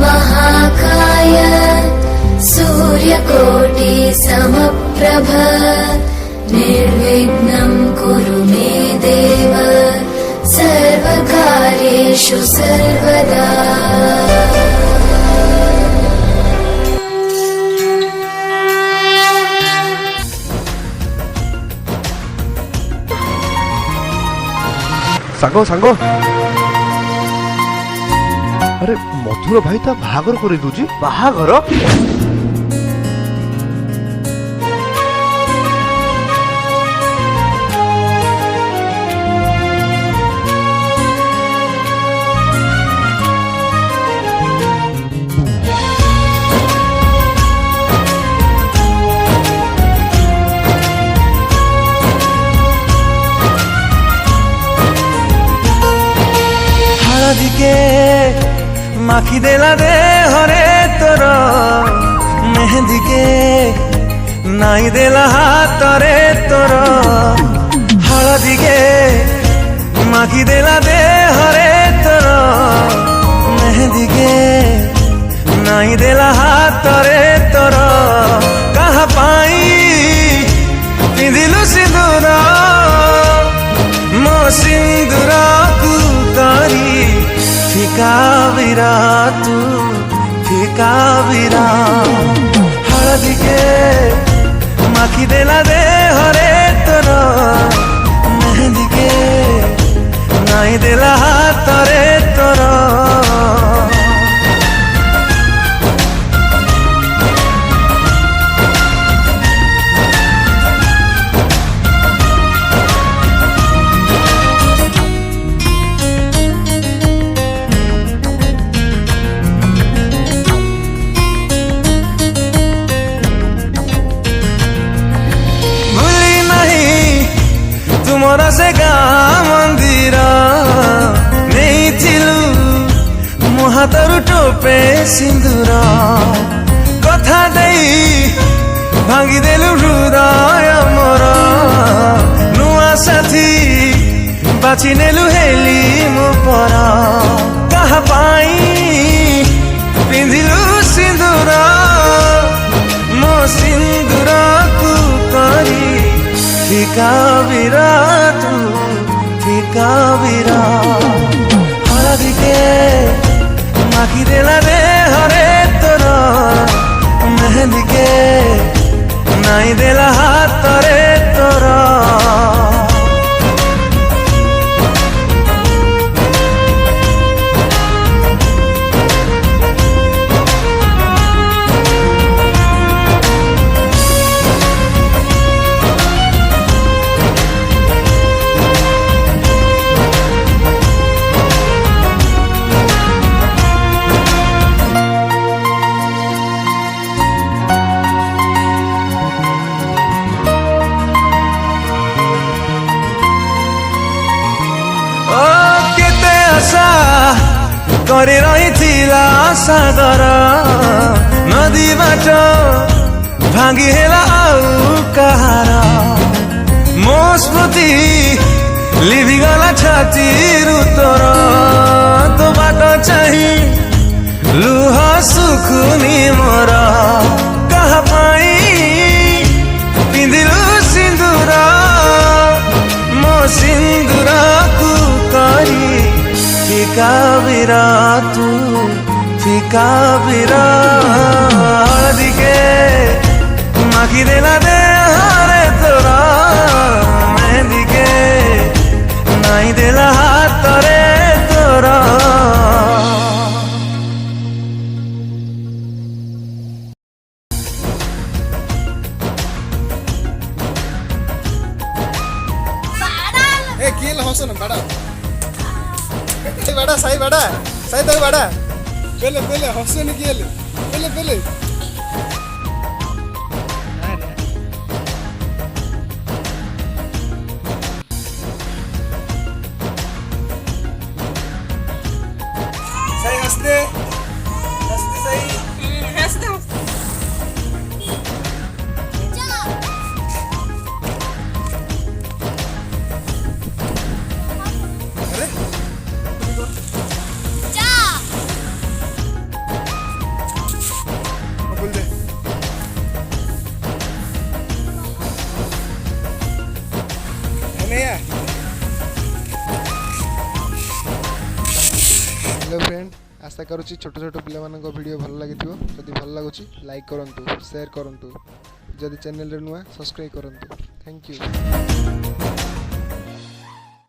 महाकाय सूर्यकोटि समप्रभ निर्विघ्नं कुरु मे देव सर्वकार्येषु सर्वदा। सांग सांग अरे मधुर भाई ता बाहागर करे दूजी बाहागर দিকে মাখি দেলা দে হরে তোর মেহেন্দিকে নাই দেলা হাতরে তোর হলদিকে মাখি দেলা দে হরে তোর মেহেন্দিকে নাই দেলা হাতরে তোর কাহা পাই পিঁধিলু সিঁদুর ମୋ ସିନ୍ଦୁରକୁ କରି ଫିକା ବିରା ତୁ ଫିକା ବିରା ହଳଦୀକେ ମାଖି ଦେଲା ଦେହରେ ତୋର ମେହେନ୍ଦିକେ ନାଇଁ ଦେଲା ହାତରେ ତୋର तुमर से गाँ मंदिर नहीं थिलु मो हाथर टोपे सिंदूर कथा दे भांगी देलु हृदय मोर नुआ साथी बाची नेलु हेली मो पर कहा पाई पिंधिलु सिंदूर मो सिंदूर को करी फीका बिरा तू फीका बिरा हलदीके माखी देला दे हरे तोर मेहेंदीके नाई देला हातरे तोर କରି ରହିଥିଲା ସାଗର ନଦୀ ବାଟ ଭାଙ୍ଗି ହେଲା ଆଉ କାହାର ମୋ ସ୍ମୃତି ଲିଭିଗଲା ଛାତିରୁ ତୋର ତୋ ବାଟ ଚାହିଁ ଲୁହ ଶୁଖୁନି ମୋର କାହା ପାଇଁ ପିନ୍ଧିଲୁ ସିନ୍ଦୁର ମୋ ସିନ୍ଦୁରକୁ କରି फीका बिरा तू फीका बिरा हलदीके माखी देला दे हरे तोरा मेहेंदीके नाई देला हातरे तोरा ए किल हसन बड़ा बड़ा सही तो बड़ा पहले पहले हसन किल पहले पहले सही हंसते हंसते सही हंसते हेलो फ्रेंड आशा करुच्ची छोट छोट पिला वीडियो भल लगी जदि भल लगुच लाइक करूँ शेयर करूँ जदि चैनल नुआ सब्सक्राइब करूँ थैंक यू।